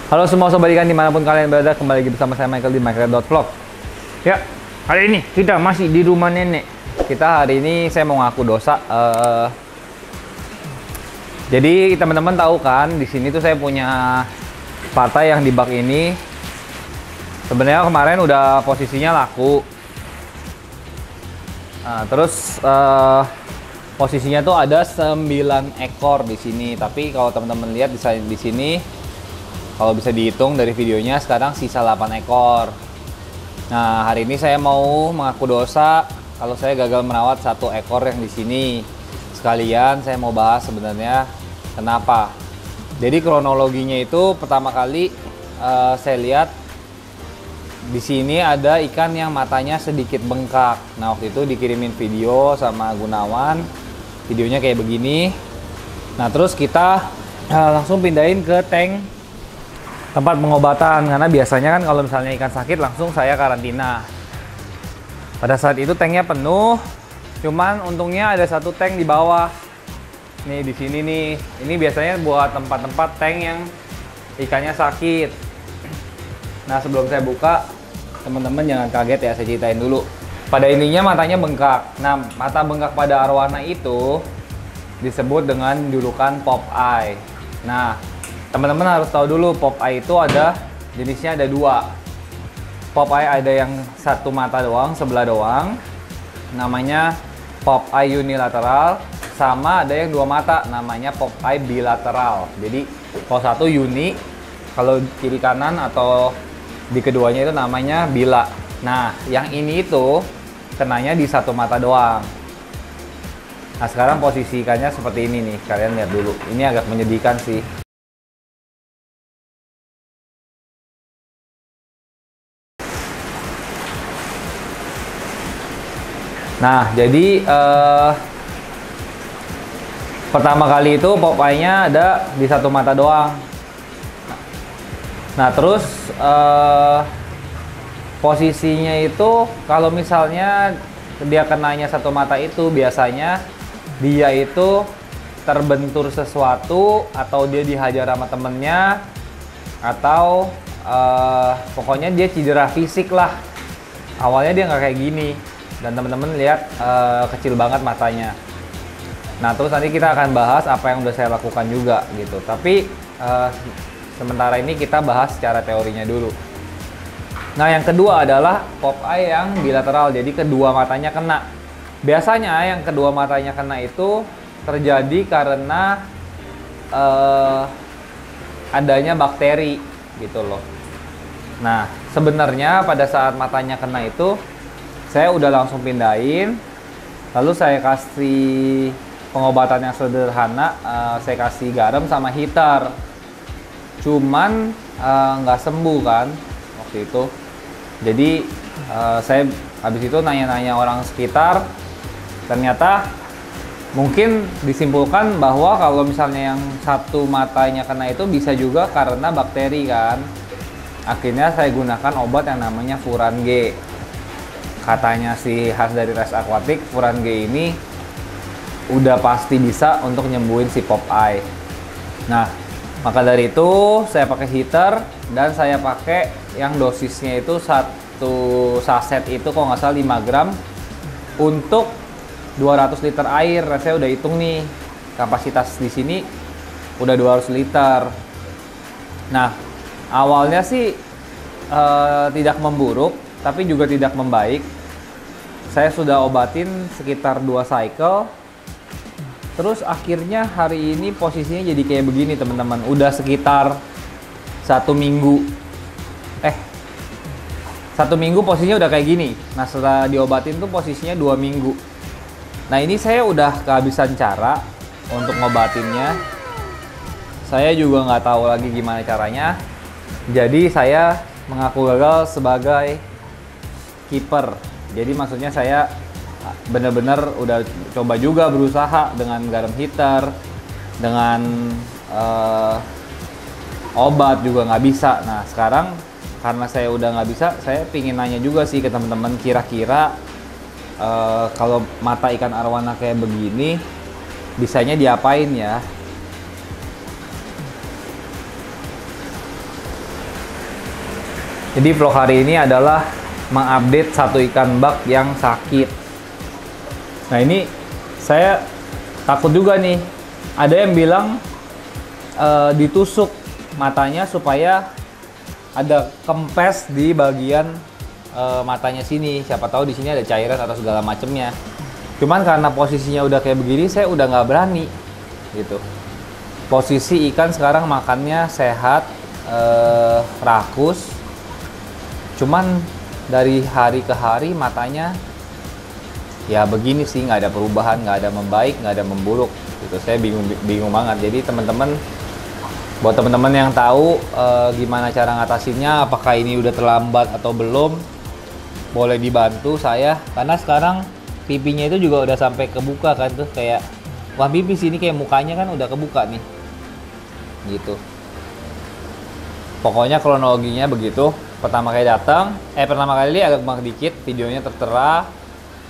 Halo semua sobat ikan dimanapun kalian berada, kembali lagi bersama saya Michael di michael.vlog. Ya, hari ini kita masih di rumah nenek. Hari ini saya mau ngaku dosa. Jadi teman-teman tahu kan, di sini tuh saya punya partai yang di bak ini. Sebenarnya kemarin udah posisinya laku. Nah, terus posisinya tuh ada 9 ekor di sini. Tapi kalau teman-teman lihat di sini, kalau bisa dihitung dari videonya, sekarang sisa 8 ekor. Nah, hari ini saya mau mengaku dosa kalau saya gagal merawat 1 ekor yang di sini. Sekalian saya mau bahas sebenarnya kenapa. Jadi kronologinya itu pertama kali saya lihat di sini ada ikan yang matanya sedikit bengkak. Nah, waktu itu dikirimin video sama Gunawan. Videonya kayak begini. Nah, terus kita langsung pindahin ke tank tempat pengobatan, karena biasanya kan kalau misalnya ikan sakit langsung saya karantina. Pada saat itu tanknya penuh, cuman untungnya ada 1 tank di bawah. Nih di sini nih, ini biasanya buat tempat-tempat tank yang ikannya sakit. Nah, sebelum saya buka, teman-teman jangan kaget ya, saya ceritain dulu. Pada ininya matanya bengkak. Nah, mata bengkak pada arwana itu disebut dengan julukan pop eye. Nah, teman-teman harus tahu dulu, pop eye itu ada jenisnya, ada 2. Pop eye ada yang 1 mata doang, sebelah doang, namanya pop eye unilateral, sama ada yang 2 mata, namanya pop eye bilateral. Jadi kalau 1 uni, kalau kiri kanan atau di keduanya itu namanya bila. Nah, yang ini itu kenanya di 1 mata doang. Nah, sekarang posisi ikannya seperti ini nih, kalian lihat dulu. Ini agak menyedihkan sih. Nah, jadi pertama kali itu pop eye-nya ada di 1 mata doang. Nah, terus posisinya itu kalau misalnya dia kenanya 1 mata itu, biasanya dia itu terbentur sesuatu, atau dia dihajar sama temennya, atau pokoknya dia cedera fisik lah. Awalnya dia nggak kayak gini. Dan teman-teman lihat kecil banget matanya. Nah, terus nanti kita akan bahas apa yang udah saya lakukan juga gitu. Tapi sementara ini kita bahas secara teorinya dulu. Nah, yang kedua adalah pop eye yang bilateral. Jadi kedua matanya kena. Biasanya yang kedua matanya kena itu terjadi karena adanya bakteri gitu loh. Nah, sebenarnya pada saat matanya kena itu saya udah langsung pindahin, lalu saya kasih pengobatan yang sederhana, saya kasih garam sama heater. Cuman nggak sembuh kan waktu itu. Jadi saya habis itu nanya-nanya orang sekitar, ternyata mungkin disimpulkan bahwa kalau misalnya yang 1 matanya kena itu bisa juga karena bakteri kan. Akhirnya saya gunakan obat yang namanya Furan G. Katanya sih khas dari Res Aquatic, Furan G ini udah pasti bisa untuk nyembuhin si pop eye. Nah, maka dari itu saya pakai heater, dan saya pakai yang dosisnya itu 1 saset itu kalau nggak salah 5 gram untuk 200 liter air. Saya udah hitung nih, kapasitas di sini udah 200 liter. Nah, awalnya sih tidak memburuk, tapi juga tidak membaik. Saya sudah obatin sekitar 2 cycle. Terus akhirnya hari ini posisinya jadi kayak begini teman-teman. Udah sekitar 1 minggu. 1 minggu posisinya udah kayak gini. Nah, setelah diobatin tuh posisinya 2 minggu. Nah, ini saya udah kehabisan cara untuk ngobatinnya. Saya juga nggak tahu lagi gimana caranya. Jadi saya mengaku gagal sebagai keeper. Jadi maksudnya saya bener-bener udah coba juga berusaha dengan garam heater, dengan obat juga nggak bisa. Nah, sekarang karena saya udah nggak bisa, saya pingin nanya juga sih ke teman-teman, kira-kira kalau mata ikan arwana kayak begini bisanya diapain ya? Jadi vlog hari ini adalah mengupdate satu ikan bak yang sakit. Nah ini saya takut juga nih. Ada yang bilang ditusuk matanya supaya ada kempes di bagian matanya sini. Siapa tahu di sini ada cairan atau segala macemnya. Cuman karena posisinya udah kayak begini, saya udah nggak berani gitu. Posisi ikan sekarang makannya sehat, rakus. Cuman dari hari ke hari matanya ya begini sih, nggak ada perubahan, nggak ada membaik, nggak ada memburuk gitu. Saya bingung banget. Jadi teman-teman, buat teman-teman yang tahu gimana cara ngatasinnya, apakah ini udah terlambat atau belum, boleh dibantu saya. Karena sekarang pipinya itu juga udah sampai kebuka kan tuh, kayak wah pipi sini kayak mukanya kan udah kebuka nih gitu. Pokoknya kronologinya begitu. Pertama kali datang, pertama kali agak bang dikit, videonya tertera,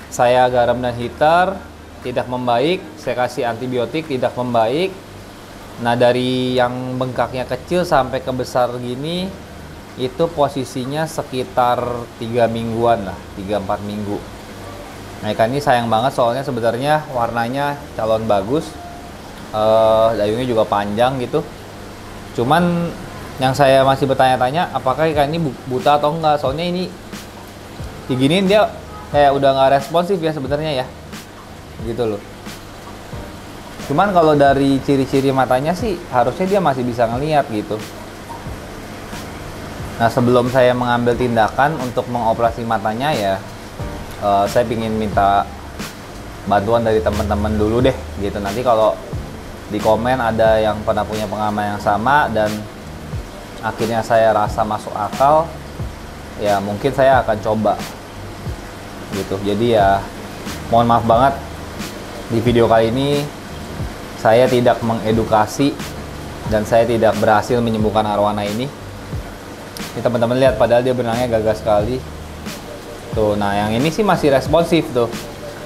saya garam dan heater, tidak membaik, saya kasih antibiotik, tidak membaik. Nah dari yang bengkaknya kecil sampai ke besar gini, itu posisinya sekitar 3 mingguan lah, 3-4 minggu. Nah ikan ini sayang banget soalnya sebenarnya warnanya calon bagus, dayungnya juga panjang gitu. Cuman yang saya masih bertanya-tanya, apakah ikan ini buta atau enggak? Soalnya ini diginiin dia kayak udah nggak responsif ya sebenarnya ya, gitu loh. Cuman kalau dari ciri-ciri matanya sih harusnya dia masih bisa ngelihat gitu. Nah sebelum saya mengambil tindakan untuk mengoperasi matanya ya, saya ingin minta bantuan dari teman-teman dulu deh gitu. Nanti kalau di komen ada yang pernah punya pengalaman yang sama dan akhirnya saya rasa masuk akal, ya mungkin saya akan coba gitu. Jadi ya mohon maaf banget, di video kali ini saya tidak mengedukasi dan saya tidak berhasil menyembuhkan arwana ini. Ini teman-teman lihat, padahal dia berenangnya gagah sekali tuh. Nah yang ini sih masih responsif tuh.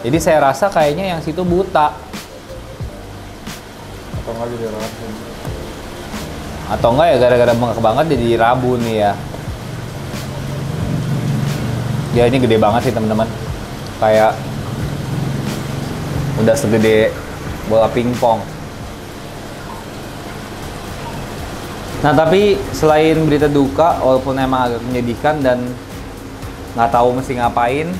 Jadi saya rasa kayaknya yang situ buta atau enggak ya gara-gara bengkak banget jadi rabun nih ya. Dia ini gede banget sih teman-teman, kayak udah segede bola pingpong. Nah tapi selain berita duka, walaupun emang agak menyedihkan dan nggak tahu mesti ngapain,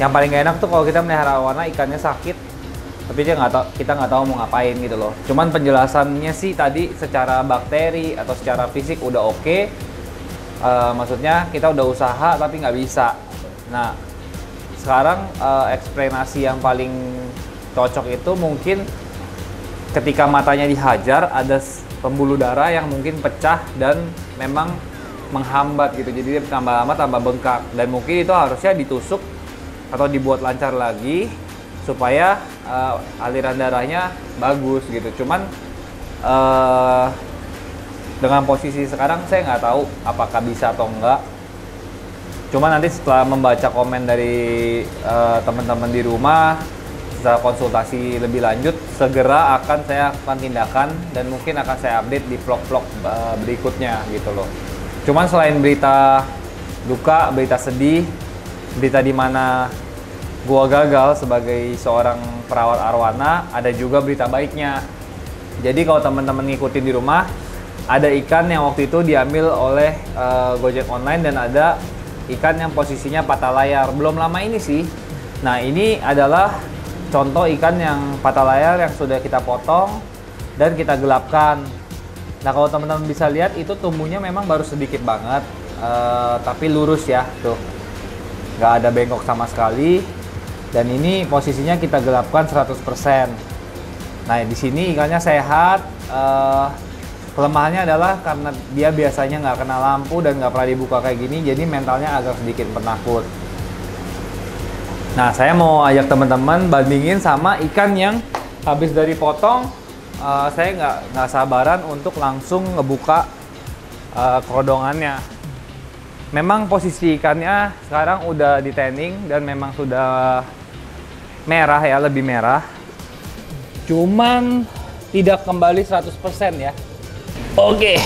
yang paling gak enak tuh kalau kita melihara arwana ikannya sakit tapi kita nggak tahu mau ngapain gitu loh. Cuman penjelasannya sih tadi secara bakteri atau secara fisik udah oke. Maksudnya kita udah usaha tapi nggak bisa. Nah sekarang eksplanasi yang paling cocok itu mungkin ketika matanya dihajar ada pembuluh darah yang mungkin pecah dan memang menghambat gitu. Jadi dia tambah lama tambah bengkak, dan mungkin itu harusnya ditusuk atau dibuat lancar lagi supaya aliran darahnya bagus gitu. Cuman dengan posisi sekarang saya nggak tahu apakah bisa atau enggak. Cuman nanti setelah membaca komen dari teman-teman di rumah, setelah konsultasi lebih lanjut, segera akan saya lakukan tindakan dan mungkin akan saya update di vlog-vlog berikutnya gitu loh. Cuman selain berita duka, berita sedih, berita di mana gua gagal sebagai seorang perawat arwana, ada juga berita baiknya. Jadi kalau teman-teman ngikutin di rumah, ada ikan yang waktu itu diambil oleh Gojek online dan ada ikan yang posisinya patah layar. Belum lama ini sih. Nah ini adalah contoh ikan yang patah layar yang sudah kita potong dan kita gelapkan. Nah kalau teman-teman bisa lihat itu tumbuhnya memang baru sedikit banget, tapi lurus ya tuh, nggak ada bengkok sama sekali. Dan ini posisinya kita gelapkan 100%. Nah di sini ikannya sehat. Kelemahannya adalah karena dia biasanya nggak kena lampu dan nggak pernah dibuka kayak gini, jadi mentalnya agak sedikit penakut. Nah saya mau ajak teman-teman bandingin sama ikan yang habis dari potong. Saya nggak sabaran untuk langsung ngebuka kerodongannya. Memang posisi ikannya sekarang udah di tanning dan memang sudah merah ya, lebih merah. Cuman tidak kembali 100% ya. Oke.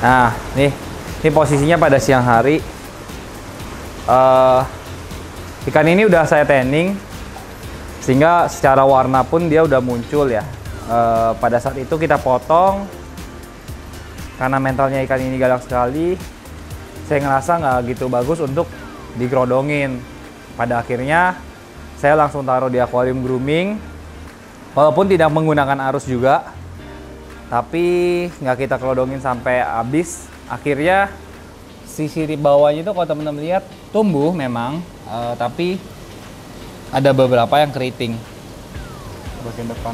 Nah, nih Ini posisinya pada siang hari. Ikan ini udah saya tanning, sehingga secara warna pun dia udah muncul ya. Pada saat itu kita potong, karena mentalnya ikan ini galak sekali, saya ngerasa nggak gitu bagus untuk digerodongin. Pada akhirnya saya langsung taruh di akuarium grooming, walaupun tidak menggunakan arus juga, tapi nggak kita kerodongin sampai habis. Akhirnya sisi bawahnya itu kalau teman-teman lihat tumbuh memang, tapi ada beberapa yang keriting.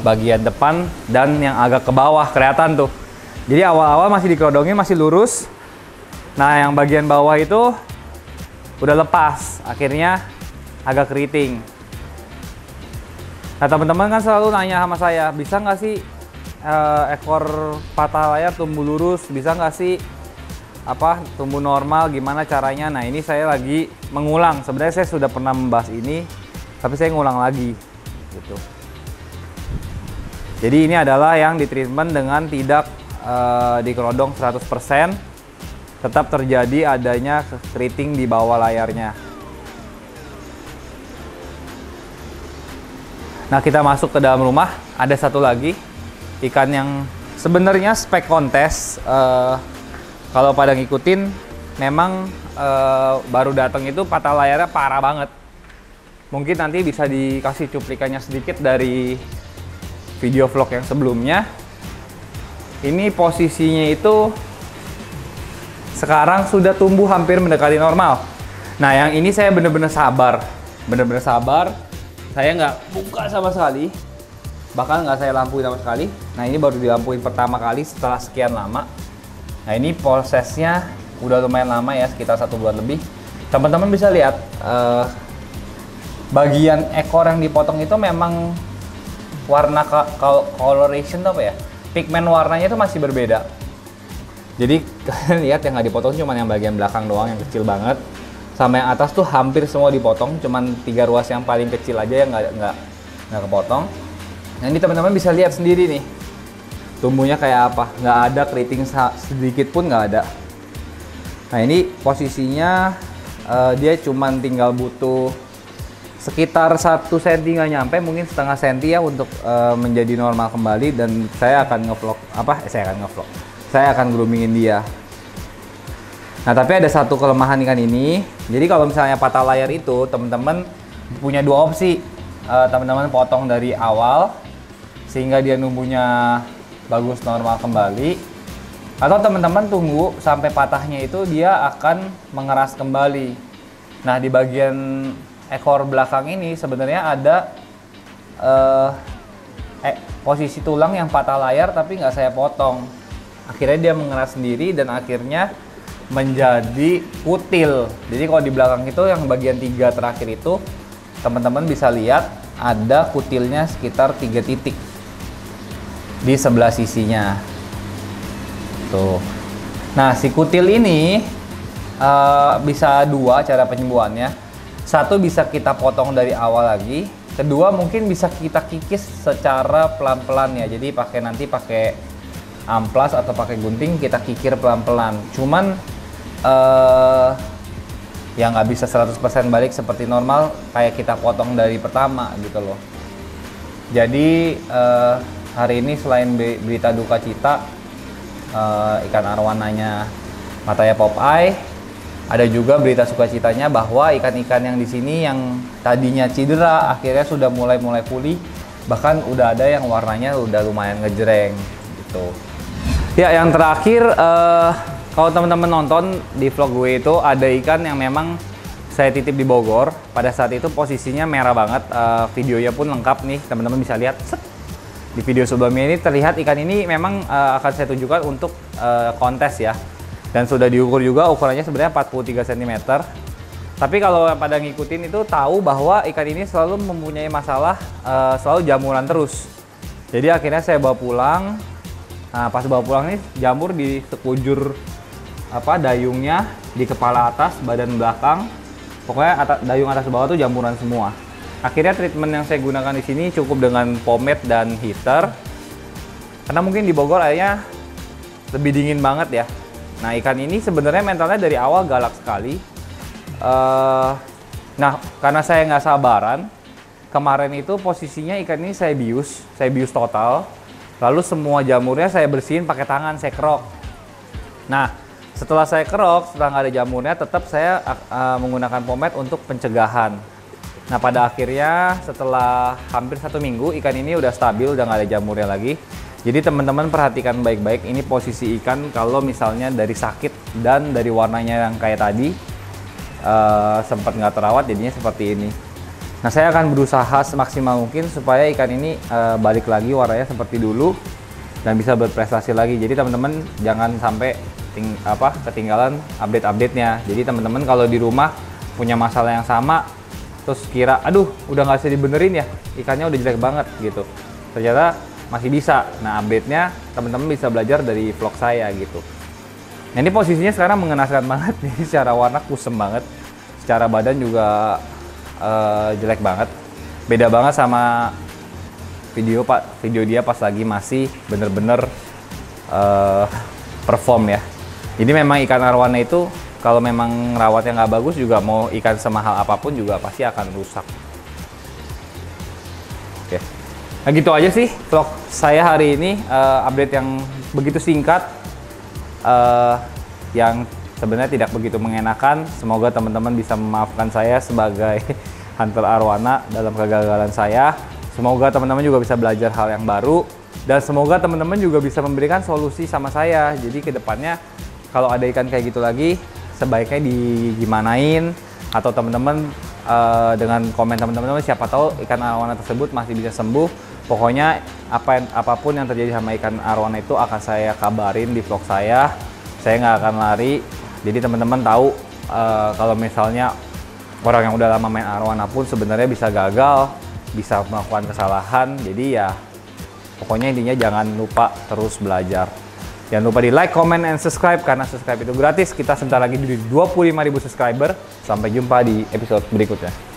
Bagian depan dan yang agak ke bawah kelihatan tuh. Jadi awal-awal masih dikerodongin, masih lurus. Nah, yang bagian bawah itu udah lepas, akhirnya agak keriting. Nah, teman-teman kan selalu nanya sama saya, bisa nggak sih ekor patah layar tumbuh lurus? Bisa nggak sih tumbuh normal, gimana caranya? Nah, ini saya lagi mengulang. Sebenarnya saya sudah pernah membahas ini, tapi saya ngulang lagi gitu. Jadi ini adalah yang ditreatment dengan tidak dikerodong 100%, tetap terjadi adanya keriting di bawah layarnya. Nah, kita masuk ke dalam rumah. Ada satu lagi ikan yang sebenarnya spek kontes. Kalau pada ngikutin, memang baru datang itu patah layarnya parah banget. Mungkin nanti bisa dikasih cuplikannya sedikit dari video vlog yang sebelumnya. Ini posisinya itu sekarang sudah tumbuh hampir mendekati normal. Nah, yang ini saya bener-bener sabar. Bener-bener sabar. Saya nggak buka sama sekali. Bahkan nggak saya lampuin sama sekali. Nah, ini baru dilampuin pertama kali setelah sekian lama. Nah, ini prosesnya udah lumayan lama ya, sekitar 1 bulan lebih. Teman-teman bisa lihat bagian ekor yang dipotong itu memang warna coloration apa ya? Pigmen warnanya itu masih berbeda. Jadi kalian lihat yang nggak dipotong cuma yang bagian belakang doang yang kecil banget. Sama yang atas tuh hampir semua dipotong, cuman 3 ruas yang paling kecil aja yang nggak kepotong. Nah, ini teman-teman bisa lihat sendiri nih. Tumbuhnya kayak apa, nggak ada keriting sedikit pun nggak ada. Nah, ini posisinya dia cuman tinggal butuh sekitar 1 cm nggak nyampe, mungkin setengah senti ya untuk menjadi normal kembali. Dan saya akan saya akan groomingin dia. Nah, tapi ada satu kelemahan ikan ini. Jadi kalau misalnya patah layar itu, teman-teman punya 2 opsi. Teman-teman potong dari awal sehingga dia numbuhnya bagus normal kembali, atau teman-teman tunggu sampai patahnya itu dia akan mengeras kembali. Nah, di bagian ekor belakang ini sebenarnya ada posisi tulang yang patah layar tapi nggak saya potong. Akhirnya dia mengeras sendiri dan akhirnya menjadi kutil. Jadi kalau di belakang itu yang bagian 3 terakhir itu teman-teman bisa lihat ada kutilnya sekitar 3 titik di sebelah sisinya tuh. Nah, si kutil ini bisa 2 cara penyembuhannya. Satu, bisa kita potong dari awal lagi. Kedua, mungkin bisa kita kikis secara pelan-pelan ya. Jadi nanti pakai amplas atau pakai gunting, kita kikir pelan-pelan. Cuman ya nggak bisa 100% balik seperti normal kayak kita potong dari pertama gitu loh. Jadi hari ini selain berita duka cita ikan arwananya matanya pop eye, ada juga berita sukacitanya bahwa ikan-ikan yang di sini yang tadinya cedera akhirnya sudah mulai pulih, bahkan udah ada yang warnanya udah lumayan ngejreng gitu. Ya, yang terakhir kalau teman-teman nonton di vlog gue itu ada ikan yang memang saya titip di Bogor. Pada saat itu posisinya merah banget, videonya pun lengkap nih, teman-teman bisa lihat. Di video sebelumnya ini terlihat ikan ini memang akan saya tunjukkan untuk kontes ya. Dan sudah diukur juga, ukurannya sebenarnya 43 cm. Tapi kalau pada ngikutin itu tahu bahwa ikan ini selalu mempunyai masalah, selalu jamuran terus. Jadi akhirnya saya bawa pulang. Nah, pas bawa pulang nih jamur di sekujur dayungnya, di kepala atas, badan belakang. Pokoknya dayung atas bawah tuh jamuran semua. Akhirnya treatment yang saya gunakan di sini cukup dengan pomade dan heater. Karena mungkin di Bogor airnya lebih dingin banget ya. Nah, ikan ini sebenarnya mentalnya dari awal galak sekali. Nah, karena saya nggak sabaran, kemarin itu posisinya ikan ini saya bius total. Lalu semua jamurnya saya bersihin pakai tangan, saya kerok. Nah, setelah saya kerok, setelah nggak ada jamurnya, tetap saya menggunakan pomade untuk pencegahan. Nah, pada akhirnya setelah hampir 1 minggu, ikan ini udah stabil, udah nggak ada jamurnya lagi. Jadi teman-teman perhatikan baik-baik, ini posisi ikan kalau misalnya dari sakit dan dari warnanya yang kayak tadi, sempat nggak terawat, jadinya seperti ini. Nah, saya akan berusaha semaksimal mungkin supaya ikan ini balik lagi warnanya seperti dulu dan bisa berprestasi lagi. Jadi teman-teman jangan sampai ketinggalan update-update-nya. Jadi teman-teman kalau di rumah punya masalah yang sama, terus kira, aduh udah nggak bisa dibenerin ya, ikannya udah jelek banget gitu. Ternyata masih bisa. Nah, update-nya teman-teman bisa belajar dari vlog saya gitu. Nah, ini posisinya sekarang mengenaskan banget. Jadi secara warna kusem banget, secara badan juga jelek banget. Beda banget sama video dia pas lagi masih bener-bener perform ya. Jadi memang ikan arwana itu kalau memang rawatnya nggak bagus juga, mau ikan semahal apapun juga pasti akan rusak. Oke. Nah, gitu aja sih vlog saya hari ini, update yang begitu singkat, yang sebenarnya tidak begitu mengenakan. Semoga teman-teman bisa memaafkan saya sebagai hunter arwana dalam kegagalan saya. Semoga teman-teman juga bisa belajar hal yang baru, dan semoga teman-teman juga bisa memberikan solusi sama saya. Jadi kedepannya kalau ada ikan kayak gitu lagi, sebaiknya digimanain, atau teman-teman dengan komen teman-teman, siapa tahu ikan arwana tersebut masih bisa sembuh. Pokoknya apapun yang terjadi sama ikan arwana itu akan saya kabarin di vlog saya. Saya nggak akan lari. Jadi teman-teman tahu kalau misalnya orang yang udah lama main arwana pun sebenarnya bisa gagal, bisa melakukan kesalahan. Jadi ya pokoknya intinya jangan lupa terus belajar. Jangan lupa di like, comment, and subscribe, karena subscribe itu gratis. Kita sebentar lagi di 25.000 subscriber. Sampai jumpa di episode berikutnya.